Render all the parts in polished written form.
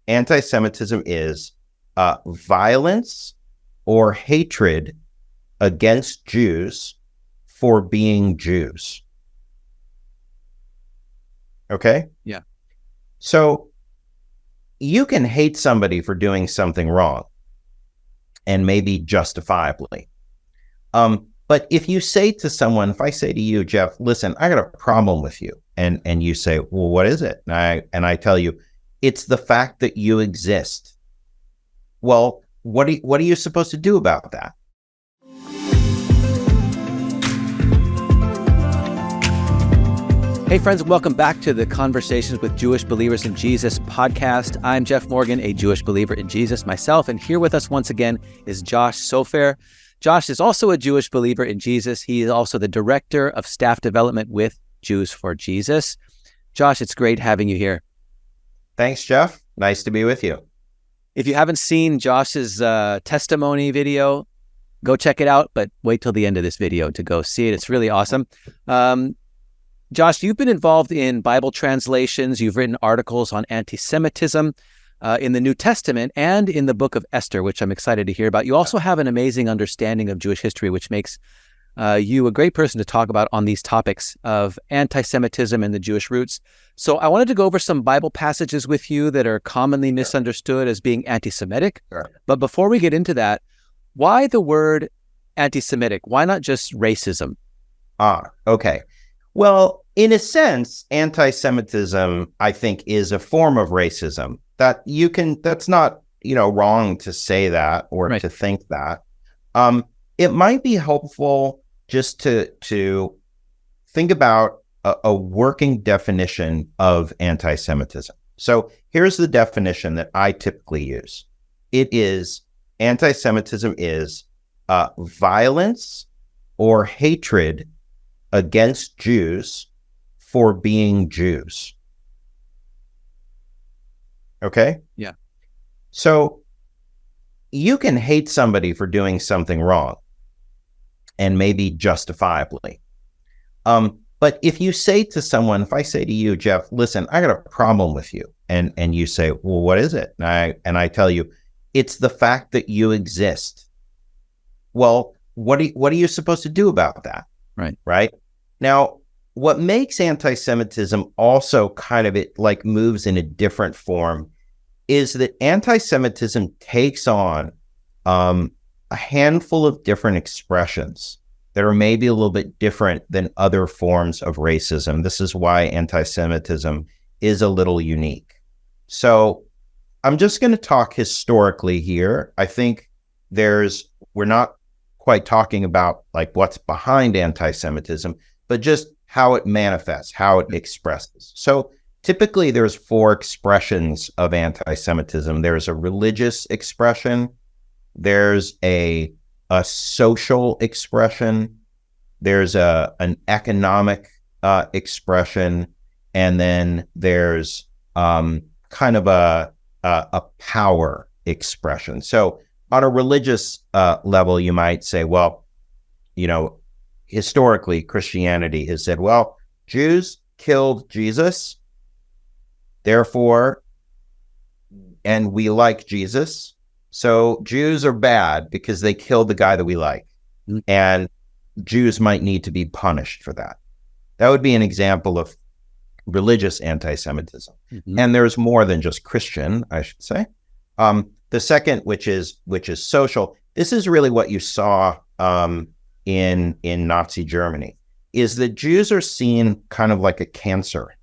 Anti-Semitism is violence or hatred against Jews for being Jews. Okay? Yeah. So you can hate somebody for doing something wrong, and maybe justifiably. But if you say to someone, if I say to you, Jeff, listen, I got a problem with you, and you say, well, what is it? And I tell you, it's the fact that you exist. Well, what are you supposed to do about that? Hey friends, welcome back to the Conversations with Jewish Believers in Jesus podcast. I'm Jeff Morgan, a Jewish believer in Jesus myself, and here with us once again is Josh Sofer. Josh is also a Jewish believer in Jesus. He is also the Director of Staff Development with Jews for Jesus. Josh, it's great having you here. Thanks, Jeff. Nice to be with you. If you haven't seen Josh's testimony video, go check it out, but wait till the end of this video to go see it. It's really awesome. Josh, you've been involved in Bible translations. You've written articles on anti-Semitism in the New Testament and in the book of Esther, which I'm excited to hear about. You also have an amazing understanding of Jewish history, which makes you a great person to talk about on these topics of anti-Semitism and the Jewish roots. So I wanted to go over some Bible passages with you that are commonly misunderstood as being anti-Semitic. Sure. But before we get into that, why the word anti-Semitic? Why not just racism? Okay. Well, in a sense, anti-Semitism, I think, is a form of racism. That's not, wrong to say that or Right. to think that. It might be helpful just to think about a working definition of anti-Semitism. So here's the definition that I typically use. Anti-Semitism is violence or hatred against Jews for being Jews. Okay? Yeah. So you can hate somebody for doing something wrong, and maybe justifiably. But if you say to someone, if I say to you, Jeff, listen, I got a problem with you, and you say, well, what is it? And I tell you, it's the fact that you exist. Well, what are you supposed to do about that? Right. Now, what makes anti-Semitism also kind of moves in a different form is that anti-Semitism takes on a handful of different expressions that are maybe a little bit different than other forms of racism. This is why anti-Semitism is a little unique. So I'm just going to talk historically here. I think we're not quite talking about what's behind anti-Semitism, but just how it manifests, how it expresses. So typically there's four expressions of anti-Semitism. There's a religious expression, there's a social expression, there's an economic expression, and then there's kind of a power expression. So on a religious level, you might say, well, historically, Christianity has said, well, Jews killed Jesus, therefore, and we like Jesus, so Jews are bad because they killed the guy that we like, and Jews might need to be punished for that. That would be an example of religious anti-Semitism. Mm-hmm. And there's more than just Christian, I should say. The second, which is social, this is really what you saw in Nazi Germany, is that Jews are seen kind of like a cancer.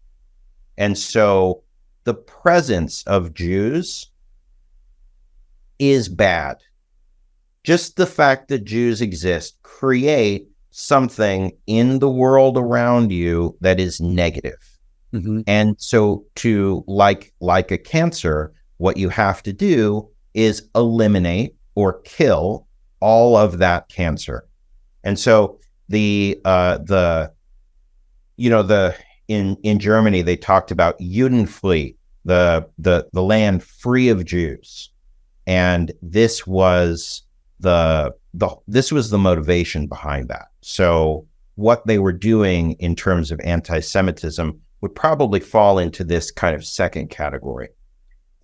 And so the presence of Jews is bad. Just the fact that Jews exist create something in the world around you that is negative. Mm-hmm. And so like a cancer, what you have to do is eliminate or kill all of that cancer. And so in Germany, they talked about Judenfrei, the land free of Jews. And this was the motivation behind that. So what they were doing in terms of anti-Semitism would probably fall into this kind of second category.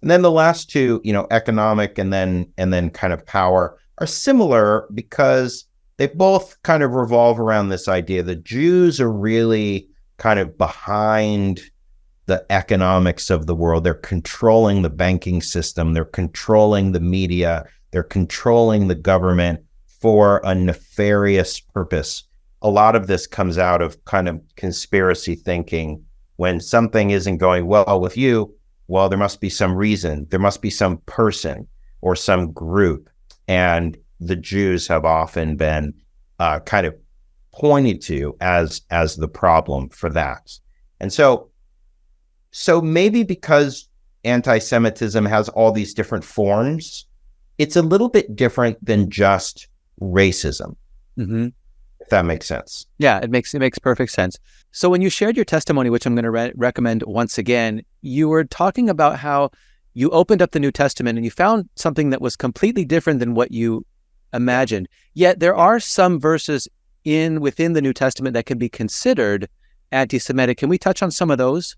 And then the last two, economic and then kind of power, are similar because they both kind of revolve around this idea. The Jews are really kind of behind the economics of the world. They're controlling the banking system. They're controlling the media. They're controlling the government for a nefarious purpose. A lot of this comes out of kind of conspiracy thinking. When something isn't going well with you, well, there must be some reason. There must be some person or some group. And the Jews have often been kind of pointed to as the problem for that. And so maybe because anti-Semitism has all these different forms, it's a little bit different than just racism, if that makes sense. Yeah, it makes perfect sense. So when you shared your testimony, which I'm going to recommend once again, you were talking about how you opened up the New Testament and you found something that was completely different than what you imagined. Yet there are some verses within the New Testament that can be considered anti-Semitic. Can we touch on some of those?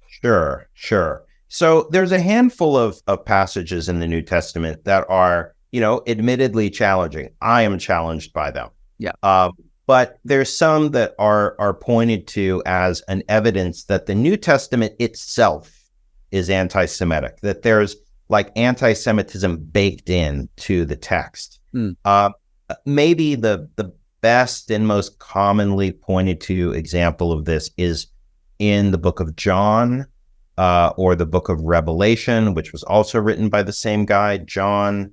Sure. So there's a handful of passages in the New Testament that are, admittedly challenging. I am challenged by them. Yeah. But there's some that are pointed to as an evidence that the New Testament itself is anti-Semitic, that there's like anti-Semitism baked in to the text. Maybe the best and most commonly pointed to example of this is in the book of John, or the book of Revelation, which was also written by the same guy, John,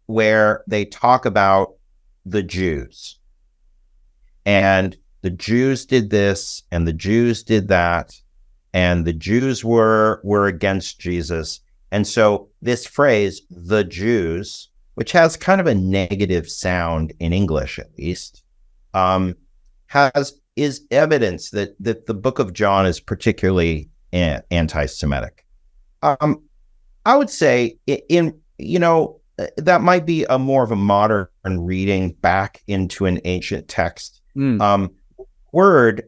where they talk about the Jews. And the Jews did this, and the Jews did that, and the Jews were against Jesus. And so this phrase, the Jews, which has kind of a negative sound in English at least, is evidence that the book of John is particularly anti-Semitic. I would say that might be a more of a modern reading back into an ancient text. Word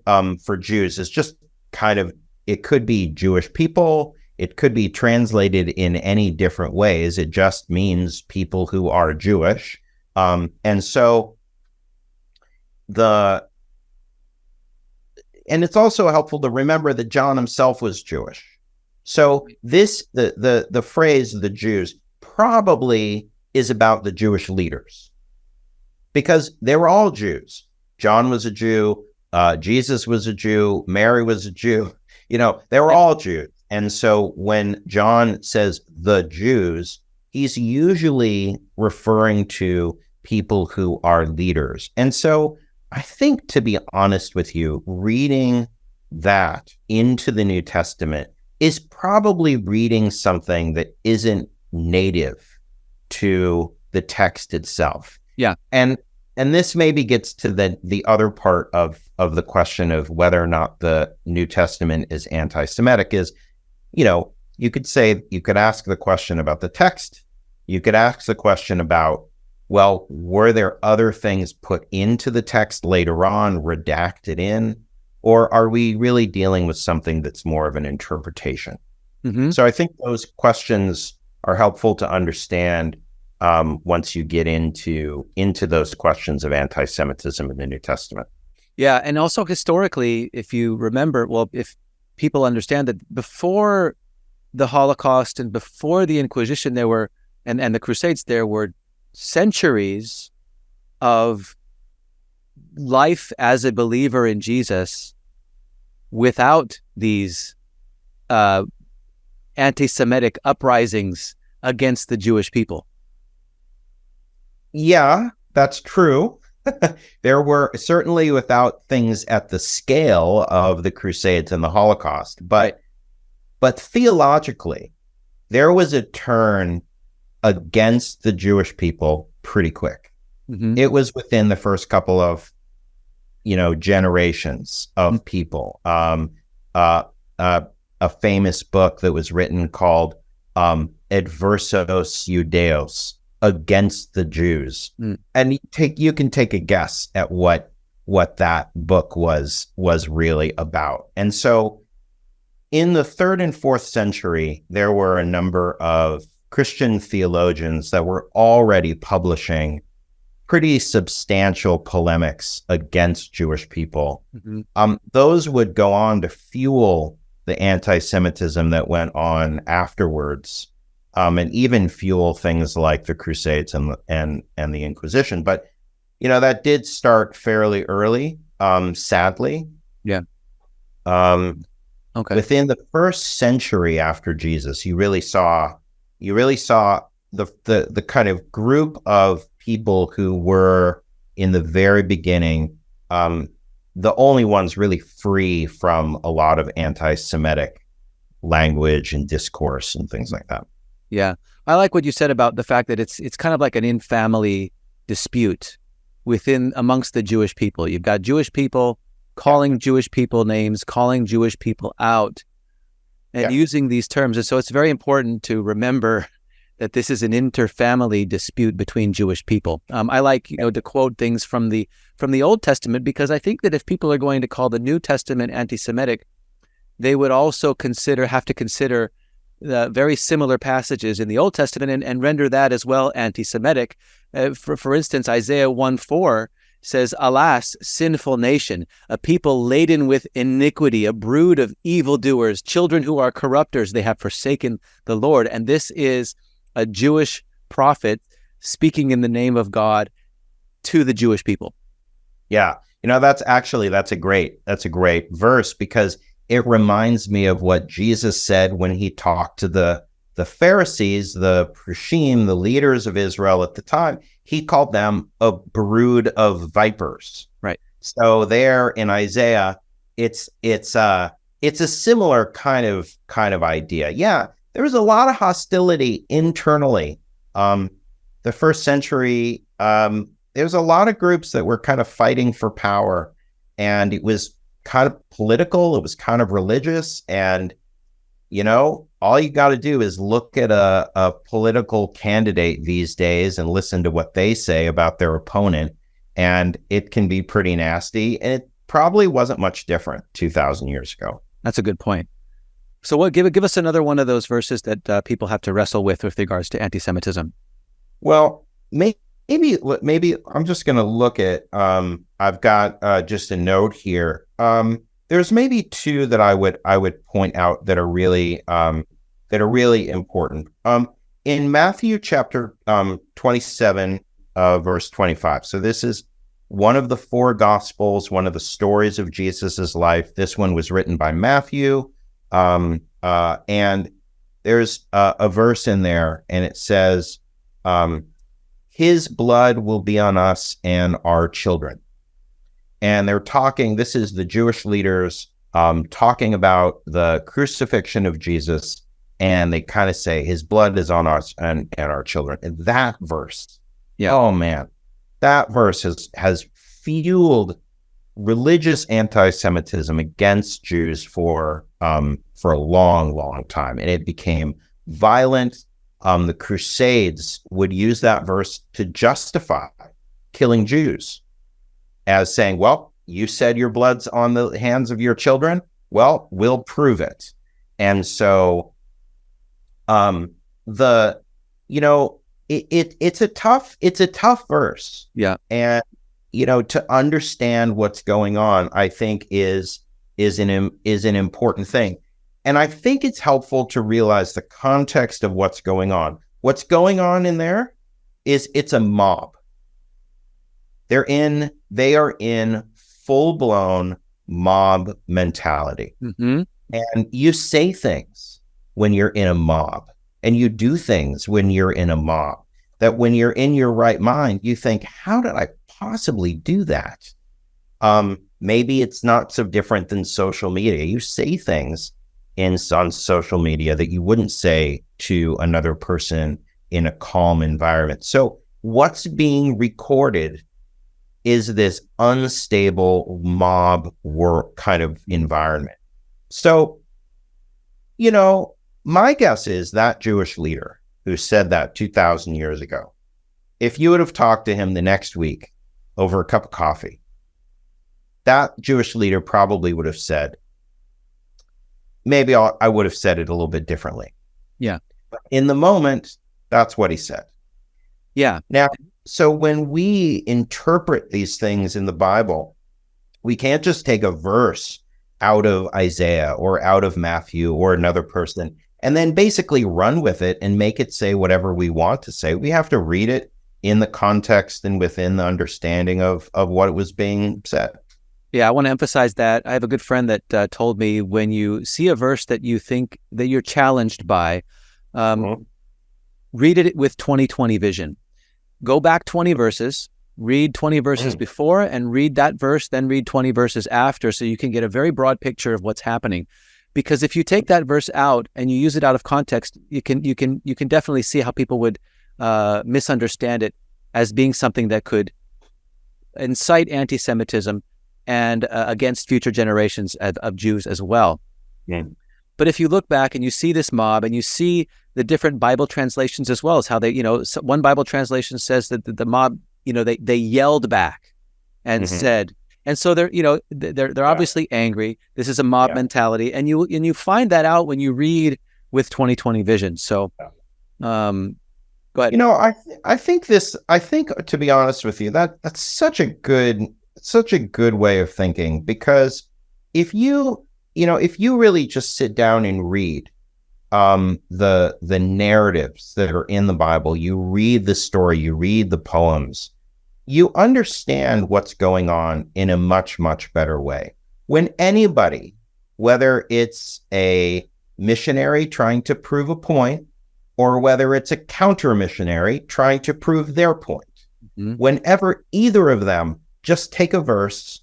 for Jews is just kind of, it could be Jewish people. It could be translated in any different ways. It just means people who are Jewish. And so and it's also helpful to remember that John himself was Jewish. So the phrase the Jews probably is about the Jewish leaders, because they were all Jews. John was a Jew, Jesus was a Jew, Mary was a Jew, they were all Jews. And so when John says the Jews, he's usually referring to people who are leaders. And so I think, to be honest with you, reading that into the New Testament is probably reading something that isn't native to the text itself. Yeah. And this maybe gets to the other part of the question of whether or not the New Testament is anti-Semitic is, you could ask the question about the text. You could ask the question about, well, were there other things put into the text later on, redacted in, or are we really dealing with something that's more of an interpretation? So I think those questions are helpful to understand once you get into those questions of anti-Semitism in the New Testament. Yeah, and also historically, if you remember, if people understand that before the Holocaust and before the Inquisition, there were, and the Crusades, there were centuries of life as a believer in Jesus without these anti-Semitic uprisings against the Jewish people. Yeah, that's true. There were certainly without things at the scale of the Crusades and the Holocaust, but theologically, there was a turn against the Jewish people pretty quick. It was within the first couple of, generations of people. A famous book that was written called Adversos Judeos, Against the Jews. And you can take a guess at what that book was really about. And so in the 3rd and 4th century, there were a number of Christian theologians that were already publishing pretty substantial polemics against Jewish people. Mm-hmm. Those would go on to fuel the anti-Semitism that went on afterwards, and even fuel things like the Crusades and the Inquisition. But that did start fairly early, sadly. Yeah. Okay. Within the 1st century after Jesus, you really saw the kind of group of people who were in the very beginning the only ones really free from a lot of anti-Semitic language and discourse and things like that. Yeah. I like what you said about the fact that it's kind of like an in-family dispute amongst the Jewish people. You've got Jewish people calling Jewish people names, calling Jewish people out, and using these terms. And so it's very important to remember that this is an inter-family dispute between Jewish people. I like, to quote things from the Old Testament, because I think that if people are going to call the New Testament anti-Semitic, they would also have to consider the very similar passages in the Old Testament and render that as well anti-Semitic. For instance, Isaiah 1:4 says, "Alas, sinful nation, a people laden with iniquity, a brood of evildoers, children who are corrupters, they have forsaken the Lord." And this is a Jewish prophet speaking in the name of God to the Jewish people. Yeah. That's a great verse, because it reminds me of what Jesus said when he talked to the Pharisees, the Prushim, the leaders of Israel at the time. He called them a brood of vipers. Right. So there in Isaiah, it's a similar kind of idea. Yeah, there was a lot of hostility internally. The 1st century, there's a lot of groups that were kind of fighting for power, and it was kind of political, it was kind of religious, and all you got to do is look at a political candidate these days and listen to what they say about their opponent, and it can be pretty nasty. And it probably wasn't much different 2,000 years ago. That's a good point. So give us another one of those verses that people have to wrestle with regards to anti-Semitism. Well, maybe I'm just going to look at, I've got just a note here. There's maybe 2 that I would point out that are really important. In Matthew chapter 27, verse 25. So this is one of the 4 Gospels, one of the stories of Jesus's life. This one was written by Matthew, and there's a verse in there, and it says, "His blood will be on us and our children." And they're talking, this is the Jewish leaders talking about the crucifixion of Jesus, and they kind of say, his blood is on us and our children. And that verse, oh man, that verse has fueled religious anti-Semitism against Jews for a long, long time. And it became violent. The Crusades would use that verse to justify killing Jews, as saying, well, you said your blood's on the hands of your children. Well, we'll prove it. And so it's a tough verse. Yeah. And to understand what's going on, I think is an important thing. And I think it's helpful to realize the context of what's going on. What's going on in there is it's a mob. They are in full-blown mob mentality. Mm-hmm. And you say things when you're in a mob, and you do things when you're in a mob, that when you're in your right mind, you think, how did I possibly do that? Maybe it's not so different than social media. You say things on social media that you wouldn't say to another person in a calm environment. So what's being recorded is this unstable mob work kind of environment. So, my guess is that Jewish leader who said that 2,000 years ago, if you would have talked to him the next week over a cup of coffee, that Jewish leader probably would have said, maybe I would have said it a little bit differently. Yeah. But in the moment, that's what he said. Yeah. Now, so when we interpret these things in the Bible, we can't just take a verse out of Isaiah or out of Matthew or another person and then basically run with it and make it say whatever we want to say. We have to read it in the context and within the understanding of what was being said. Yeah, I want to emphasize that. I have a good friend that told me, when you see a verse that you think that you're challenged by, read it with 20/20 vision. Go back 20 verses, read 20 verses before, and read that verse, then read 20 verses after, so you can get a very broad picture of what's happening. Because if you take that verse out and you use it out of context, you can definitely see how people would misunderstand it as being something that could incite anti-Semitism and against future generations of Jews as well. Yeah. But if you look back and you see this mob and you see the different Bible translations as well as how they, one Bible translation says that the mob, they yelled back and said, and so they're obviously angry. This is a mob mentality, and you find that out when you read with 20/20 vision. So, go ahead. I think to be honest with you, that's such a good way of thinking, because if you really just sit down and read the narratives that are in the Bible, you read the story, you read the poems, you understand what's going on in a much, much better way. When anybody, whether it's a missionary trying to prove a point, or whether it's a counter missionary trying to prove their point, whenever either of them just take a verse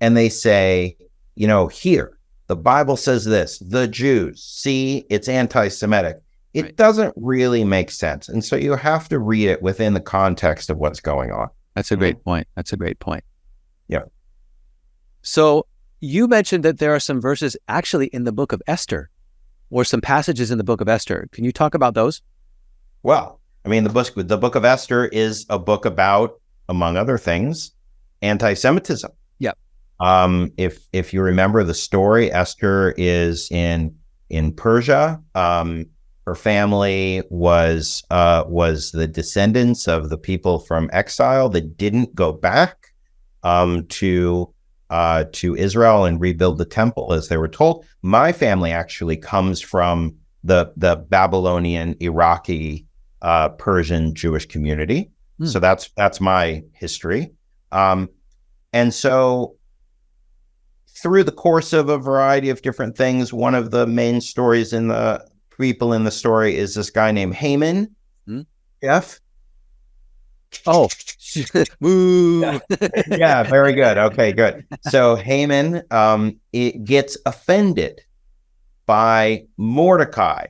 and they say, here, the Bible says this, the Jews, see, it's anti-Semitic. It doesn't really make sense. And so you have to read it within the context of what's going on. That's a great point. That's a great point. Yeah. So you mentioned that there are some verses actually in the book of Esther, or some passages in the book of Esther. Can you talk about those? Well, I mean, the book of Esther is a book about, among other things, anti-Semitism. Yeah. If you remember the story, Esther is in Persia. Her family was the descendants of the people from exile that didn't go back to Israel and rebuild the temple as they were told. My family actually comes from the Babylonian, Iraqi, Persian Jewish community. So that's my history. And so through the course of a variety of different things, one of the main stories in the people in the story is this guy named Haman. Jeff? Oh, woo. Yeah, very good. Okay, good. So Haman it gets offended by Mordecai.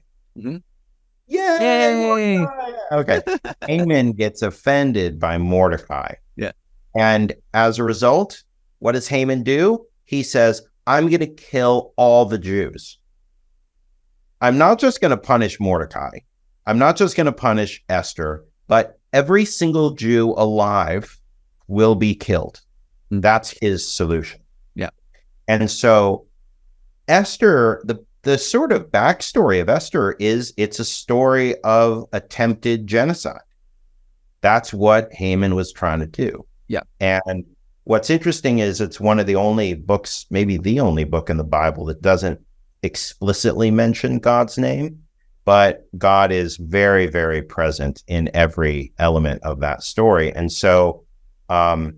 Yay! Mordecai! Okay. Haman gets offended by Mordecai. Yeah. And as a result, what does Haman do? He says, I'm going to kill all the Jews. I'm not just going to punish Mordecai. I'm not just going to punish Esther, but every single Jew alive will be killed. That's his solution. Yeah. And so Esther, the sort of backstory of Esther is it's a story of attempted genocide. That's what Haman was trying to do. Yeah. And what's interesting is it's one of the only books, maybe the only book in the Bible that doesn't explicitly mention God's name, but God is very, very present in every element of that story. And so, so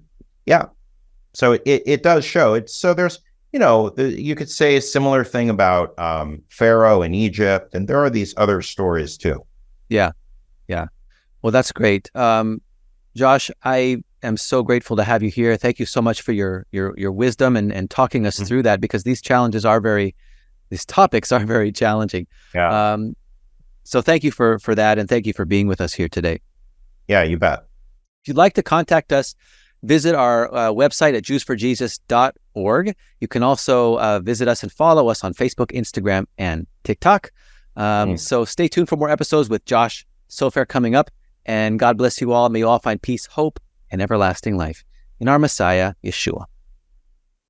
it does show it. So there's, you could say a similar thing about Pharaoh in Egypt, and there are these other stories too. Yeah. Yeah. Well, that's great. Josh, I am so grateful to have you here. Thank you so much for your wisdom and talking us through that, because these topics are very challenging. Yeah. So thank you for that, and thank you for being with us here today. Yeah, you bet. If you'd like to contact us, visit our website at jewsforjesus.org. You can also visit us and follow us on Facebook, Instagram, and TikTok. So stay tuned for more episodes with Josh Sofer coming up. And God bless you all. May you all find peace, hope, and everlasting life in our Messiah, Yeshua.